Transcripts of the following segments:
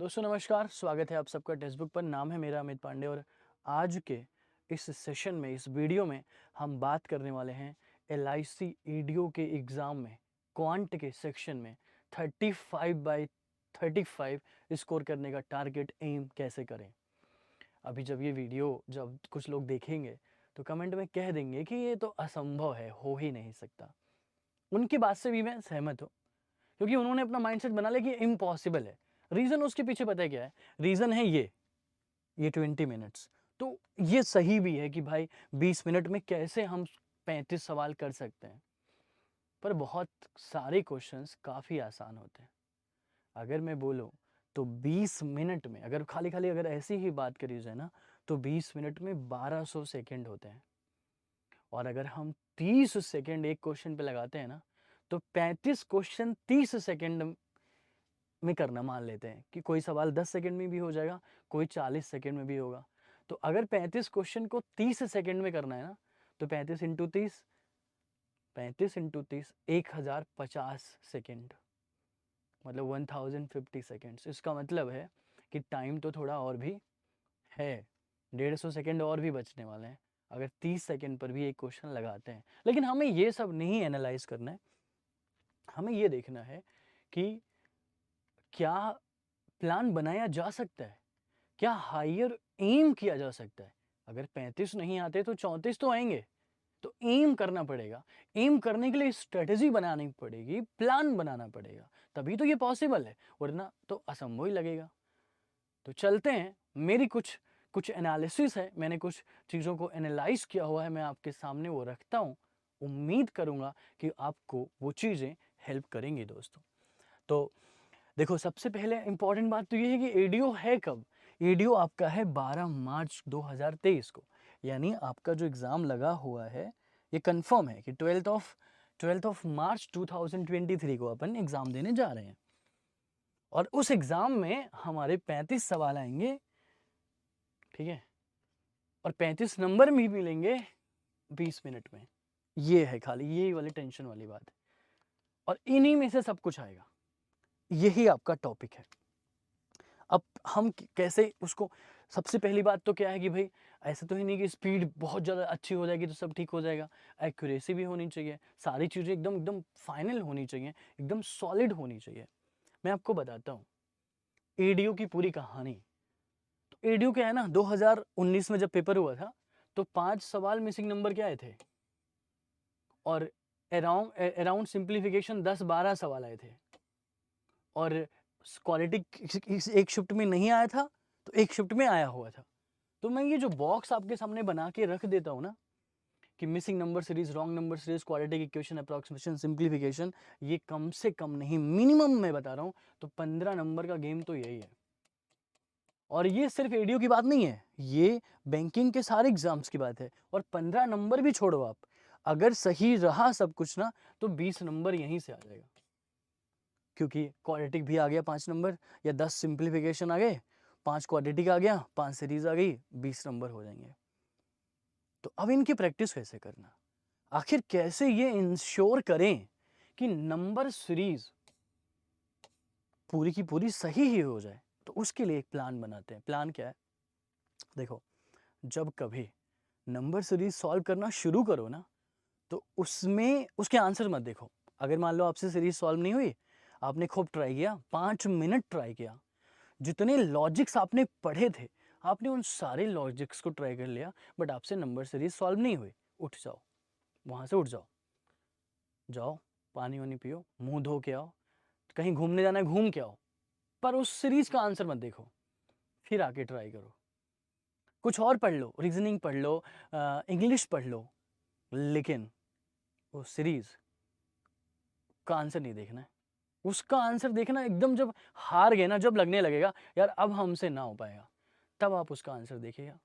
दोस्तों नमस्कार, स्वागत है आप सबका टेक्स्ट बुक पर। नाम है मेरा अमित पांडे और आज के इस सेशन में, इस वीडियो में हम बात करने वाले हैं LIC ईडीओ के एग्ज़ाम में क्वांट के सेक्शन में 35/35 स्कोर करने का टारगेट एम कैसे करें। अभी जब ये वीडियो जब कुछ लोग देखेंगे तो कमेंट में कह देंगे कि ये तो असंभव है, हो ही नहीं सकता। उनकी बात से भी मैं सहमत हूँ, क्योंकि उन्होंने अपना माइंडसेट बना लिया कि इम्पॉसिबल है। रीज़न उसके पीछे पता है क्या है? रीज़न है ये 20 मिनट्स। तो ये सही भी है कि भाई 20 मिनट में कैसे हम 35 सवाल कर सकते हैं। पर बहुत सारे क्वेश्चंस काफ़ी आसान होते हैं। अगर मैं बोलूँ तो 20 मिनट में अगर खाली-खाली अगर ऐसी ही बात करी जाए ना, तो 20 मिनट में 1200 सेकंड होते हैं। और अगर हम 30 सेकंड एक क्वेश्चन पे लगाते हैं ना, तो 35 क्वेश्चन 30 सेकंड में करना मान लेते हैं कि कोई सवाल 10 सेकंड में भी हो जाएगा, कोई 40 सेकंड में भी होगा। तो अगर 35 क्वेश्चन को 30 सेकंड में करना है ना, तो 35 इंटू 30, 35 इंटू 30 1050 सेकंड, मतलब 1050 सेकंड्स। इसका मतलब है कि टाइम तो थोड़ा और भी है, 150 सेकंड और भी बचने वाले हैं अगर 30 सेकंड पर भी एक क्वेश्चन लगाते हैं। लेकिन हमें ये सब नहीं एनालाइज करना है, हमें ये देखना है कि क्या प्लान बनाया जा सकता है, क्या हायर एम किया जा सकता है। अगर 35 नहीं आते तो 34 तो आएंगे। तो एम करना पड़ेगा। एम करने के लिए स्ट्रेटेजी बनानी पड़ेगी, प्लान बनाना पड़ेगा, तभी तो ये पॉसिबल है, वरना तो असंभव ही लगेगा। तो चलते हैं, मेरी कुछ कुछ एनालिसिस है, मैंने कुछ चीज़ों को एनालाइज किया हुआ है, मैं आपके सामने वो रखता हूँ। उम्मीद करूँगा कि आपको वो चीज़ें हेल्प करेंगी दोस्तों। तो देखो, सबसे पहले इंपॉर्टेंट बात तो ये है कि ईडीओ है कब? ईडीओ आपका है 12 मार्च 2023 को, यानी आपका जो एग्ज़ाम लगा हुआ है ये कंफर्म है कि 12 मार्च 2023 को अपन एग्ज़ाम देने जा रहे हैं। और उस एग्ज़ाम में हमारे 35 सवाल आएंगे, ठीक है, और 35 नंबर भी मिलेंगे 20 मिनट में। ये है खाली यही वाली टेंशन वाली बात है, और इन्हीं में से सब कुछ आएगा। यही आपका टॉपिक है। अब हम कैसे उसको, सबसे पहली बात तो क्या है कि भाई ऐसा तो ही नहीं कि स्पीड बहुत ज़्यादा अच्छी हो जाएगी तो सब ठीक हो जाएगा। एक्यूरेसी भी होनी चाहिए, सारी चीज़ें एकदम एकदम फाइनल होनी चाहिए, एकदम सॉलिड होनी चाहिए। मैं आपको बताता हूँ ईडीयू की पूरी कहानी। तो ईडीयू क्या है ना, 2019 में जब पेपर हुआ था तो 5 सवाल मिसिंग नंबर के आए थे, और अराउंड सिंप्लीफिकेशन 10-12 सवाल आए थे, और क्वालिटी एक शिफ्ट में नहीं आया था तो एक शिफ्ट में आया हुआ था। तो मैं ये जो बॉक्स आपके सामने बना के रख देता हूँ ना कि missing number series, wrong number series, quadratic equation, approximation, simplification, ये कम से कम नहीं, मिनिमम मैं बता रहा हूँ तो 15 नंबर का गेम तो यही है। और ये सिर्फ एडीओ की बात नहीं है, ये बैंकिंग के सारे एग्जाम्स की बात है। और 15 नंबर भी छोड़ो आप, अगर सही रहा सब कुछ ना तो 20 नंबर यहीं से आ जाएगा, क्योंकि क्वाड्रेटिक भी आ गया 5 नंबर, या 10 सिंप्लीफिकेशन आ गए, 5 क्वाड्रेटिक आ गया, 5 सीरीज आ गई, 20 नंबर हो जाएंगे। तो अब इनकी प्रैक्टिस कैसे करना, आखिर कैसे ये इंश्योर करें कि नंबर सीरीज पूरी की पूरी सही ही हो जाए। तो उसके लिए एक प्लान बनाते हैं। प्लान क्या है? देखो, जब कभी नंबर सीरीज सॉल्व करना शुरू करो ना, तो उसमें उसके आंसर मत देखो। अगर मान लो आपसे सीरीज सॉल्व नहीं हुई, आपने खूब ट्राई किया, 5 मिनट ट्राई किया, जितने लॉजिक्स आपने पढ़े थे आपने उन सारे लॉजिक्स को ट्राई कर लिया, बट आपसे नंबर सीरीज सॉल्व नहीं हुई, उठ जाओ, वहां से उठ जाओ, जाओ पानी वानी पियो, मुंह धो के आओ, कहीं घूमने जाना है घूम के आओ, पर उस सीरीज का आंसर मत देखो, फिर आके ट्राई करो। कुछ और पढ़ लो, रीजनिंग पढ़ लो, इंग्लिश पढ़ लो, लेकिन वो सीरीज का आंसर नहीं देखना है। उसका आंसर देखना एकदम जब हार गए ना, जब लगने लगेगा यार अब हमसे ना हो पाएगा, तब आप उसका आंसर देखिएगा,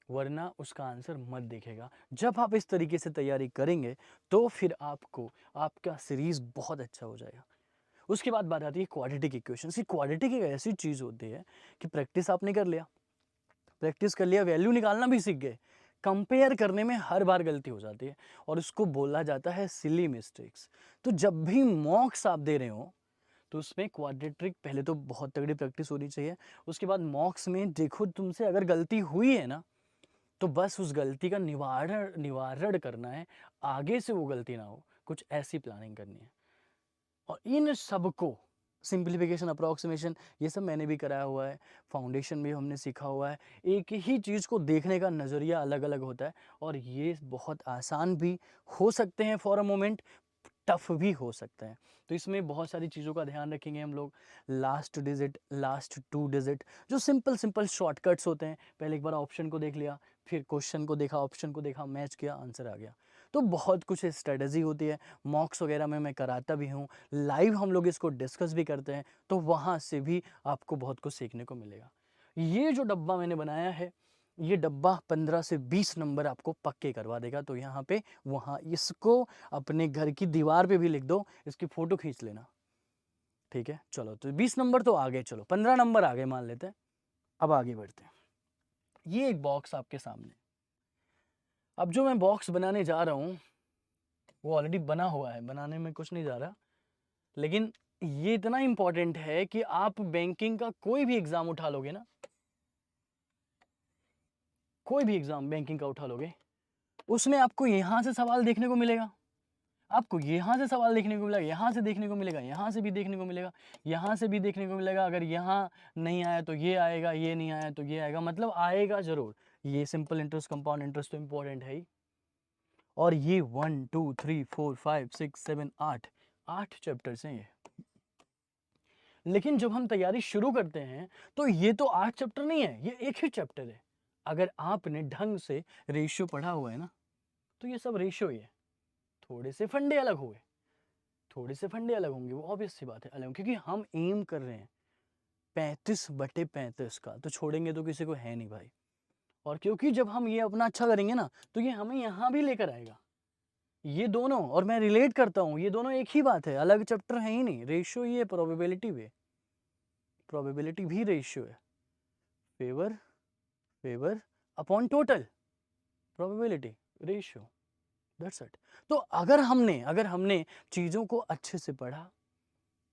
वरना उसका आंसर मत देखेगा। जब आप इस तरीके से तैयारी करेंगे तो फिर आपको आपका सीरीज बहुत अच्छा हो जाएगा। उसके बाद बात आती है क्वाड्रेटिक इक्वेशन की। क्वाड्रेटिक एक ऐसी चीज होती है कि प्रैक्टिस आपने कर लिया, प्रैक्टिस कर लिया, वैल्यू निकालना भी सीख गए, कंपेयर करने में हर बार गलती हो जाती है, और उसको बोला जाता है सिली मिस्टेक्स। तो जब भी मॉक्स आप दे रहे हो तो उसमें क्वाड्रेटिक पहले तो बहुत तगड़ी प्रैक्टिस होनी चाहिए। उसके बाद मॉक्स में देखो तुमसे अगर गलती हुई है ना, तो बस उस गलती का निवारण निवारण करना है, आगे से वो गलती ना हो, कुछ ऐसी प्लानिंग करनी है। और इन सबको सिंप्लीफिकेशन, अप्रॉक्सीमेशन, ये सब मैंने भी कराया हुआ है, फाउंडेशन भी हमने सीखा हुआ है। एक ही चीज़ को देखने का नज़रिया अलग अलग होता है, और ये बहुत आसान भी हो सकते हैं फॉर अ मोमेंट, टफ भी हो सकते हैं। तो इसमें बहुत सारी चीज़ों का ध्यान रखेंगे हम लोग। लास्ट डिजिट, लास्ट 2 डिजिट, जो सिंपल सिंपल शॉर्टकट्स होते हैं, पहले एक बार ऑप्शन को देख लिया, फिर क्वेश्चन को देखा, ऑप्शन को देखा, मैच किया, आंसर आ गया। तो बहुत कुछ स्ट्रेटजी होती है, मॉक्स वगैरह में मैं कराता भी हूँ, लाइव हम लोग इसको डिस्कस भी करते हैं, तो वहाँ से भी आपको बहुत कुछ सीखने को मिलेगा। ये जो डब्बा मैंने बनाया है, ये डब्बा 15 से 20 नंबर आपको पक्के करवा देगा। तो यहाँ पे वहाँ इसको अपने घर की दीवार पे भी लिख दो, इसकी फ़ोटो खींच लेना, ठीक है? चलो, तो 20 नंबर तो आ गए, चलो 15 नंबर आ गए मान लेते हैं। अब आगे बढ़ते हैं। ये एक बॉक्स आपके सामने, अब जो मैं बॉक्स बनाने जा रहा हूँ, वो ऑलरेडी बना हुआ है, बनाने में कुछ नहीं जा रहा, लेकिन ये इतना इम्पोर्टेंट है कि आप बैंकिंग का कोई भी एग्ज़ाम उठा लोगे ना, कोई भी एग्ज़ाम बैंकिंग का उठा लोगे, उसमें आपको यहाँ से सवाल देखने को मिलेगा, आपको यहाँ से सवाल देखने को मिलेगा, यहाँ से देखने को मिलेगा, यहाँ से भी देखने को मिलेगा, यहाँ से भी देखने को मिलेगा। अगर यहाँ नहीं आया तो ये आएगा, ये नहीं आया तो ये आएगा, मतलब आएगा ज़रूर। ये सिंपल इंटरेस्ट, कंपाउंड इंटरेस्ट तो इम्पोर्टेंट है ही। और ये 1 2 3 4 5 6 7 8 चैप्टर्स हैं ये। लेकिन जब हम तैयारी शुरू करते हैं, तो ये तो 8 चैप्टर नहीं है, ये एक ही चैप्टर है। अगर आपने ढंग से रेशियो पढ़ा हुआ है ना, तो ये सब रेशियो ही है। थोड़े से फंडे अलग हुए, थोड़े से फंडे अलग होंगे, वो ऑब्वियस सी बात है अलग, क्योंकि हम एम कर रहे हैं 35/35 का, तो छोड़ेंगे तो किसी को है नहीं भाई। और क्योंकि जब हम ये अपना अच्छा करेंगे ना, तो ये हमें यहाँ भी लेकर आएगा, ये दोनों। और मैं रिलेट करता हूँ, ये दोनों एक ही बात है, अलग चैप्टर है ही नहीं। रेशियो ये प्रोबेबिलिटी भी, प्रोबेबिलिटी भी रेशियो है। Favour, favour upon total probability ratio, that's it. तो अगर हमने चीज़ों को अच्छे से पढ़ा,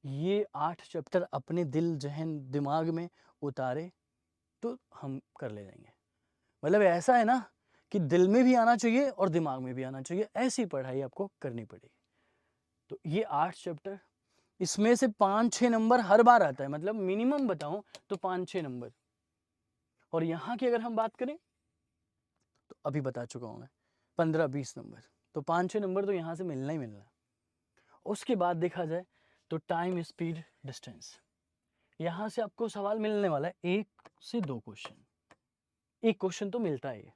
ये 8 चैप्टर अपने दिल, जहन, दिमाग में उतारे, तो हम कर ले जाएंगे। मतलब ऐसा है ना कि दिल में भी आना चाहिए और दिमाग में भी आना चाहिए, ऐसी पढ़ाई आपको करनी पड़ेगी। तो ये 8 चैप्टर, इसमें से 5-6 नंबर हर बार आता है, मतलब मिनिमम बताऊं तो 5-6 नंबर। और यहाँ की अगर हम बात करें, तो अभी बता चुका हूँ मैं, 15-20 नंबर, तो 5-6 नंबर तो यहाँ से मिलना ही मिलना है। उसके बाद देखा जाए तो टाइम, स्पीड, डिस्टेंस, यहाँ से आपको सवाल मिलने वाला है 1 से 2 क्वेश्चन, एक क्वेश्चन तो मिलता है।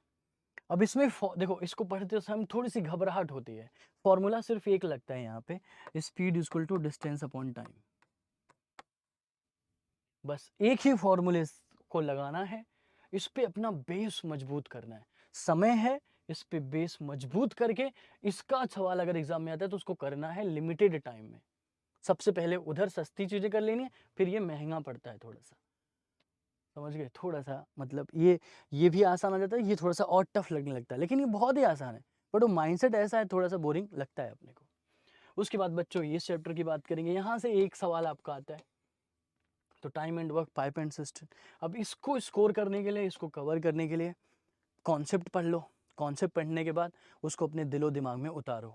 अब इसमें देखो, इसको पढ़ते समय थोड़ी सी घबराहट होती है। फॉर्मूला सिर्फ एक लगता है यहाँ पे, speed equal to distance upon time. बस एक ही फॉर्मूले को लगाना है, इस पे अपना बेस मजबूत करना है। समय है, इस पे बेस मजबूत करके इसका सवाल अगर एग्जाम में आता है तो उसको करना है लिमिटेड टाइम में। सबसे पहले उधर सस्ती चीजें कर लेनी है, फिर ये महंगा पड़ता है थोड़ा सा, समझ गए? थोड़ा सा मतलब ये भी आसान हो जाता है, ये थोड़ा सा और टफ लगने लगता है, लेकिन ये बहुत ही आसान है। बट वो माइंडसेट ऐसा है, थोड़ा सा बोरिंग लगता है अपने को। उसके बाद बच्चों इस चैप्टर की बात करेंगे, यहाँ से एक सवाल आपका आता है, तो time and work, pipe and system. अब इसको स्कोर करने के लिए, इसको कवर करने के लिए कॉन्सेप्ट पढ़ लो। कॉन्सेप्ट पढ़ने के बाद उसको अपने दिलो दिमाग में उतारो,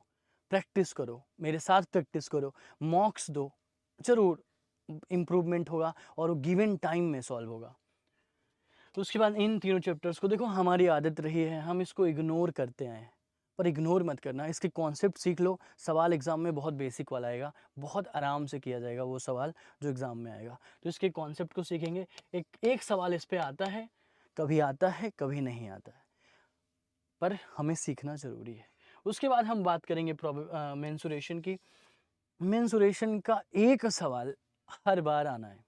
प्रैक्टिस करो, मेरे साथ प्रैक्टिस करो, मॉक्स दो, जरूर इम्प्रूवमेंट होगा और वो गिवन टाइम में सॉल्व होगा। तो उसके बाद इन तीनों चैप्टर्स को देखो, हमारी आदत रही है हम इसको इग्नोर करते आए हैं, पर इग्नोर मत करना, इसके कॉन्सेप्ट सीख लो। सवाल एग्जाम में बहुत बेसिक वाला आएगा, बहुत आराम से किया जाएगा वो सवाल जो एग्जाम में आएगा। तो इसके कॉन्सेप्ट को सीखेंगे। एक सवाल इस पे आता है, कभी नहीं आता है, पर हमें सीखना ज़रूरी है। उसके बाद हम बात करेंगे मेंसुरेशन की। मेंसुरेशन का एक सवाल हर बार आना है,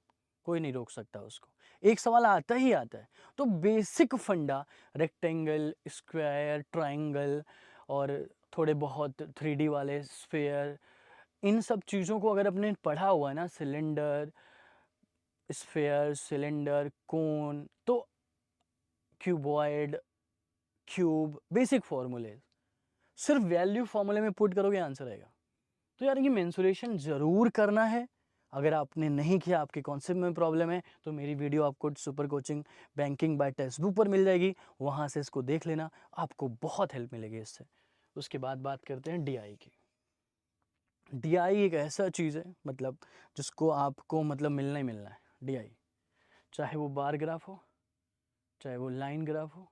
कोई नहीं रोक सकता उसको, एक सवाल आता ही आता है। तो बेसिक फंडा, रेक्टेंगल, स्क्वायर, ट्रायंगल और थोड़े बहुत 3D वाले स्फेयर, इन सब चीज़ों को अगर आपने पढ़ा हुआ है ना, सिलेंडर, स्फेयर, सिलेंडर, कोन, तो क्यूबॉइड, क्यूब, बेसिक फॉर्मूले सिर्फ वैल्यू फॉर्मूले में पुट करोगे आंसर आएगा। तो यार ये मेंसुरेशन ज़रूर करना है, अगर आपने नहीं किया, आपके कॉन्सेप्ट में प्रॉब्लम है, तो मेरी वीडियो आपको super coaching banking by text book पर मिल जाएगी, वहाँ से इसको देख लेना, आपको बहुत हेल्प मिलेगी इससे। उसके बाद बात करते हैं डीआई की। डीआई एक ऐसा चीज़ है मतलब जिसको आपको मतलब मिलना ही मिलना है। डीआई चाहे वो बार ग्राफ हो, चाहे वो लाइन ग्राफ हो,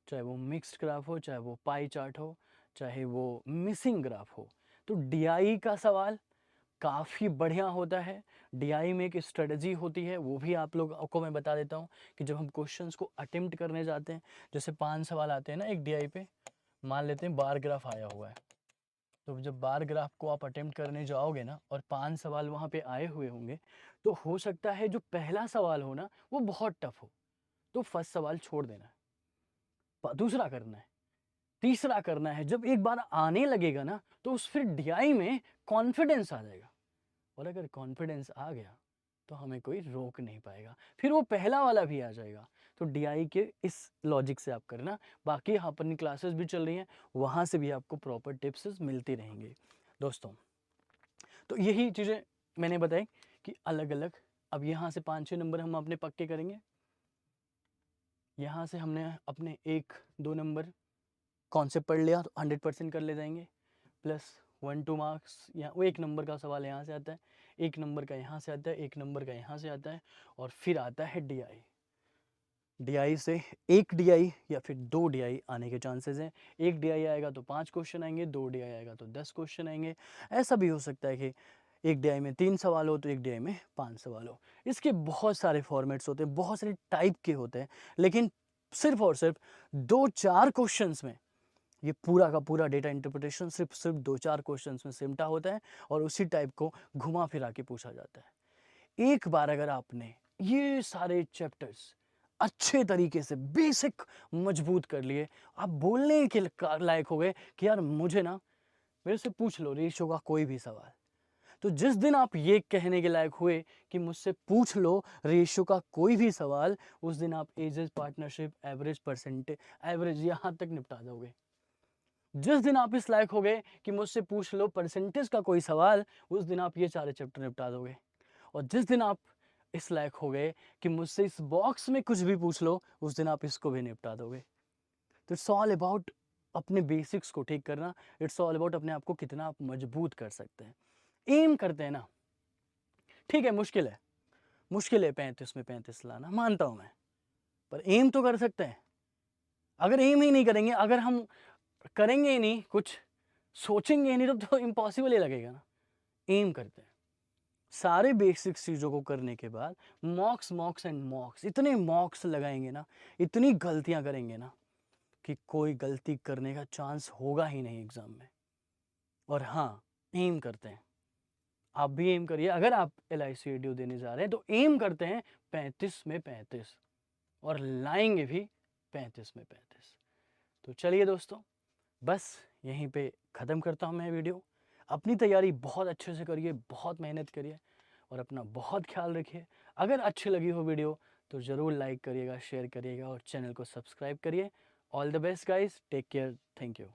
चाहे वो मिक्स्ड ग्राफ हो, चाहे वो पाई चार्ट हो, चाहे वो मिसिंग ग्राफ हो, तो डीआई का सवाल काफ़ी बढ़िया होता है। डीआई में एक स्ट्रेटजी होती है, वो भी आप लोगों को मैं बता देता हूँ कि जब हम क्वेश्चंस को अटेम्प्ट करने जाते हैं, जैसे 5 सवाल आते हैं ना एक डीआई पे, मान लेते हैं बार ग्राफ आया हुआ है, तो जब बार ग्राफ को आप अटेम्प्ट करने जाओगे ना और 5 सवाल वहाँ पे आए हुए होंगे, तो हो सकता है जो पहला सवाल हो ना वो बहुत टफ हो, तो फर्स्ट सवाल छोड़ देना है, दूसरा करना है, तीसरा करना है। जब एक बार आने लगेगा ना तो उस फिर डीआई में कॉन्फिडेंस आ जाएगा, और अगर कॉन्फिडेंस आ गया तो हमें कोई रोक नहीं पाएगा, फिर वो पहला वाला भी आ जाएगा। तो डीआई के इस लॉजिक से आप करना, बाकी अपनी क्लासेस भी चल रही हैं, वहाँ से भी आपको प्रॉपर टिप्स मिलती रहेंगी दोस्तों। तो यही चीज़ें मैंने बताई कि अलग अलग, अब यहाँ से 5-6 नंबर हम अपने पक्के करेंगे, यहाँ से हमने अपने 1-2 नंबर कॉन्सेप्ट पढ़ लिया तो 100% कर ले जाएंगे, प्लस 1-2 मार्क्स, यहाँ वो 1 नंबर का सवाल यहाँ से आता है, 1 नंबर का यहाँ से आता है, 1 नंबर का यहाँ से आता है, और फिर आता है डीआई। डीआई से 1 डीआई या फिर 2 डीआई आने के चांसेस हैं। 1 डीआई आएगा तो 5 क्वेश्चन आएंगे, 2 डीआई आएगा तो 10 क्वेश्चन आएंगे। ऐसा भी हो सकता है कि 1 डीआई में 3 सवाल हो तो 1 डीआई में 5 सवाल हो। इसके बहुत सारे फॉर्मेट्स होते हैं, बहुत सारे टाइप के होते हैं, लेकिन सिर्फ और सिर्फ 2-4 क्वेश्चंस में ये पूरा का पूरा डेटा इंटरप्रिटेशन सिर्फ 2-4 क्वेश्चंस में सिमटा होता है, और उसी टाइप को घुमा फिरा के पूछा जाता है। एक बार अगर आपने ये सारे चैप्टर्स अच्छे तरीके से बेसिक मजबूत कर लिए, आप बोलने के लायक हो गए कि यार मुझे ना मेरे से पूछ लो रेशियो का कोई भी सवाल। तो जिस दिन आप ये कहने के लायक हुए कि मुझसे पूछ लो रेशियो का कोई भी सवाल, उस दिन आप ages, partnership, average, percentage, average यहाँ तक निपटा दोगे। जिस दिन आप इस लायक हो गए कि मुझसे पूछ लो परसेंटेज का कोई सवाल, उस दिन आप ये सारे चैप्टर निपटा दोगे। और जिस दिन आप इस लायक हो गए कि मुझसे इस बॉक्स में कुछ भी पूछ लो, उस दिन आप इसको भी निपटा दोगे। तो इट्स ऑल अबाउट अपने बेसिक्स को ठीक करना, इट्स ऑल अबाउट अपने आप को कितना आप मजबूत कर सकते हैं। एम करते हैं ना, ठीक है मुश्किल है 35 में 35 लाना, मानता हूं मैं, पर एम तो कर सकते हैं। अगर एम ही नहीं करेंगे, अगर हम करेंगे ही नहीं कुछ, सोचेंगे ही नहीं, तो इम्पॉसिबल ही लगेगा ना। एम करते हैं, सारे बेसिक चीज़ों को करने के बाद मॉक्स एंड मॉक्स, इतने मॉक्स लगाएंगे ना, इतनी गलतियां करेंगे ना कि कोई गलती करने का चांस होगा ही नहीं एग्जाम में। और हाँ, एम करते हैं, आप भी एम करिए। अगर आप LIC ADU देने जा रहे हैं तो एम करते हैं 35 में 35, और लाएंगे भी 35 में 35। तो चलिए दोस्तों, बस यहीं पे ख़त्म करता हूँ मैं वीडियो। अपनी तैयारी बहुत अच्छे से करिए, बहुत मेहनत करिए, और अपना बहुत ख्याल रखिए। अगर अच्छी लगी हो वीडियो तो ज़रूर लाइक करिएगा, शेयर करिएगा, और चैनल को सब्सक्राइब करिए। All the best guys, take care, thank you.